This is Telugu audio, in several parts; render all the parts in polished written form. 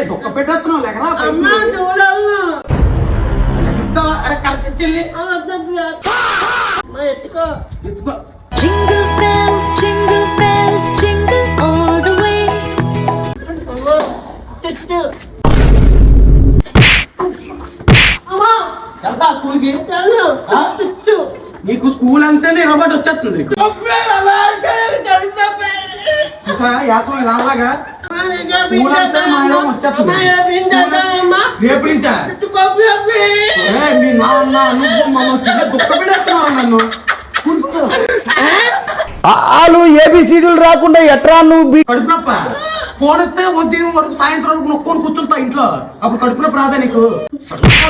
దుఃఖ పెట్టేస్తున్నావు లేకరా కరెక్ట్ చెల్లి ఎత్తుకో ఎత్తుకో Jingle bells, jingle all the way. వెళ్తా స్కూల్కి నీకు స్కూల్ అంటేనే రోబోట్ వచ్చేస్తుంది చూసా యాసం ఇలాగా స్కూల్ అంటే మా ఇరవై వచ్చేస్తుంది రేపు నుంచా మీ నాన్న నువ్వు మమ్మల్ని దుఃఖ పెడేస్తున్నావు నన్ను ఆలు ఏబిసిడీలు రాకుండా ఎట్రా నువ్వు కడుపునప్ప ఫోన్ వస్తే ఉదయం వరకు సాయంత్రం వరకు నొక్కొని కూర్చుంటా ఇంట్లో అప్పుడు కడుపున ప్రాదా నీకు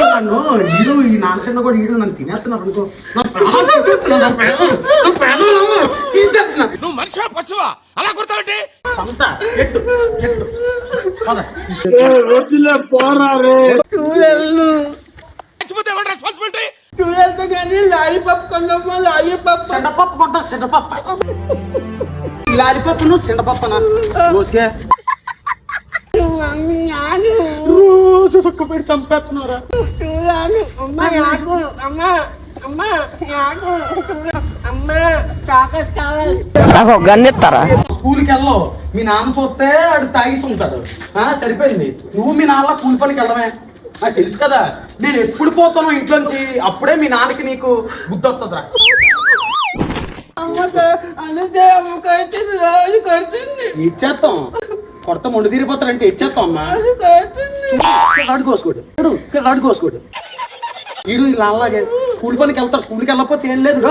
నన్ను ఈడు ఈ నాన్నసన్న కూడా ఈడు నన్ను తినేస్తున్నాడు అనుకో చూడలేదు కానీ లాలీపాప్ కొందమ్మా లాలీపాప్ సెండపప్పు కొంటా సెండపప్ప లాలిపప్పు నువ్వు సెండపప్పనా మోసుకే రోజు ఒక్క పెట్టి చంపేస్తున్నారా చూడాలి అమ్మ నాకు అమ్మ అమ్మ నాకు అమ్మ చాకస్ కావాలి నాకు గన్నెత్తారా స్కూల్కి వెళ్ళవు మీ నాన్న చూస్తే ఆడు తాగిసి ఉంటాడు సరిపోయింది నువ్వు మీ నాన్న కూలి పనికి వెళ్ళమే నాకు తెలుసు కదా నేను ఎప్పుడు పోతాను ఇంట్లోంచి అప్పుడే మీ నాన్నకి నీకు బుద్ధి వస్తుందిరా అమ్మతో అందుకే అమ్మ కడుతుంది రోజు కడుతుంది ఇచ్చేస్తాం కొడత మొండి తీరిపోతారంటే ఇచ్చేస్తాం అమ్మా రోజు కడుతుంది ఆడుకోసుకోడు ఆడుకోసుకోడు ఈడు ఇలా అలాగే కూలి పనికి వెళ్తారు స్కూల్కి వెళ్ళకపోతే ఏం లేదు